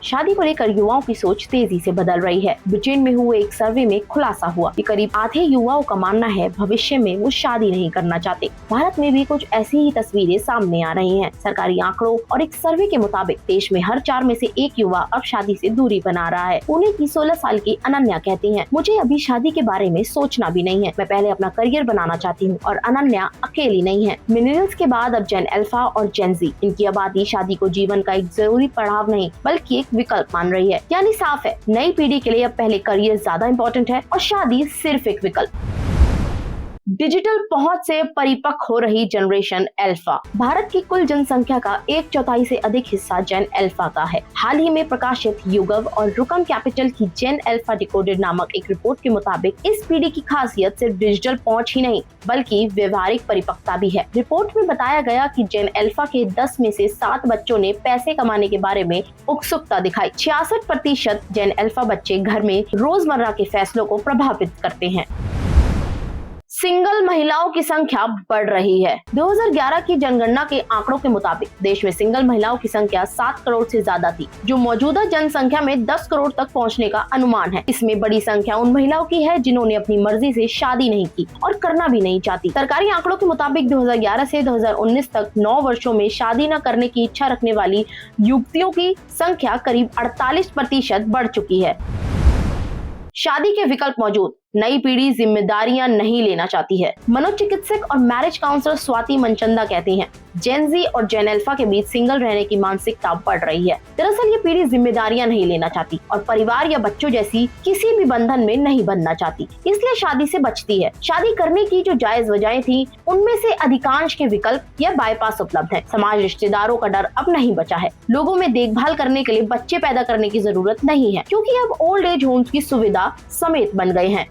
शादी को लेकर युवाओं की सोच तेजी से बदल रही है। ब्रिटेन में हुए एक सर्वे में खुलासा हुआ कि करीब आधे युवाओं का मानना है भविष्य में वो शादी नहीं करना चाहते। भारत में भी कुछ ऐसी ही तस्वीरें सामने आ रही हैं। सरकारी आंकड़ों और एक सर्वे के मुताबिक देश में हर 4 में से एक युवा अब शादी से दूरी बना रहा है। पुणे की 16 साल की अनन्या कहती हैं, मुझे अभी शादी के बारे में सोचना भी नहीं है, मैं पहले अपना करियर बनाना चाहती हूँ। और अनन्या अकेली नहीं है। मिलेनियल्स के बाद अब जेन अल्फा और जेन जी, इनकी आबादी शादी को जीवन का एक जरूरी पड़ाव नहीं बल्कि एक विकल्प मान रही है। यानी साफ है, नई पीढ़ी के लिए अब पहले करियर ज्यादा इम्पोर्टेंट है और शादी सिर्फ एक विकल्प। डिजिटल पहुंच से परिपक्व हो रही जनरेशन अल्फा। भारत की कुल जनसंख्या का 1/4 से अधिक हिस्सा जेन अल्फा का है। हाल ही में प्रकाशित YouGov और रुकम कैपिटल की जेन अल्फा डिकोडेड नामक एक रिपोर्ट के मुताबिक इस पीढ़ी की खासियत सिर्फ डिजिटल पहुंच ही नहीं बल्कि व्यवहारिक परिपक्वता भी है। रिपोर्ट में बताया गया कि जेन अल्फा के 10 में से 7 बच्चों ने पैसे कमाने के बारे में उत्सुकता दिखाई। 66% जेन अल्फा बच्चे घर में रोजमर्रा के फैसलों को प्रभावित करते हैं। सिंगल महिलाओं की संख्या बढ़ रही है। 2011 की जनगणना के आंकड़ों के मुताबिक देश में सिंगल महिलाओं की संख्या 7 करोड़ से ज्यादा थी, जो मौजूदा जनसंख्या में 10 करोड़ तक पहुंचने का अनुमान है। इसमें बड़ी संख्या उन महिलाओं की है जिन्होंने अपनी मर्जी से शादी नहीं की और करना भी नहीं चाहती। सरकारी आंकड़ों के मुताबिक 2011 से 2019 तक 9 वर्षों में शादी न करने की इच्छा रखने वाली युवतियों की संख्या करीब 48% बढ़ चुकी है। शादी के विकल्प मौजूद, नई पीढ़ी जिम्मेदारियां नहीं लेना चाहती है। मनोचिकित्सक और मैरिज काउंसलर स्वाति मनचंदा कहती हैं, जेन जी और जेन अल्फा के बीच सिंगल रहने की मानसिकता बढ़ रही है। दरअसल ये पीढ़ी जिम्मेदारियां नहीं लेना चाहती और परिवार या बच्चों जैसी किसी भी बंधन में नहीं बंधना चाहती, इसलिए शादी से बचती है। शादी करने की जो जायज वजहें थी, उनमें से अधिकांश के विकल्प या बाईपास उपलब्ध है। समाज रिश्तेदारों का डर अब नहीं बचा है। लोगों में देखभाल करने के लिए बच्चे पैदा करने की जरूरत नहीं है, क्योंकि अब ओल्ड एज होम्स की सुविधा समेत बन गए हैं।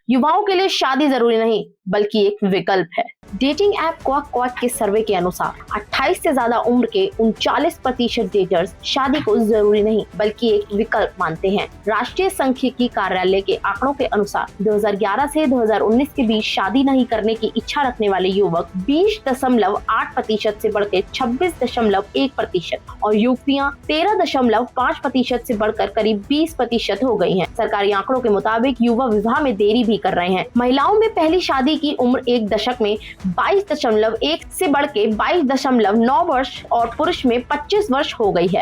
युवाओं के लिए शादी जरूरी नहीं बल्कि एक विकल्प है। डेटिंग ऐप क्वाक के सर्वे के अनुसार 28 से ज्यादा उम्र के 39% डेटर्स शादी को जरूरी नहीं बल्कि एक विकल्प मानते हैं। राष्ट्रीय सांख्यिकी कार्यालय के आंकड़ों के अनुसार 2011 से 2019 के बीच शादी नहीं करने की इच्छा रखने वाले युवक 20.8% से बढ़कर 26.1% और युवतियां 13.5% से बढ़कर करीब 20% हो गई हैं। सरकारी आंकड़ों के मुताबिक युवा विवाह में देरी भी कर रहे हैं। महिलाओं में पहली शादी की उम्र एक दशक में 22.1 से बढ़ के 22.9 वर्ष और पुरुष में 25 वर्ष हो गई है।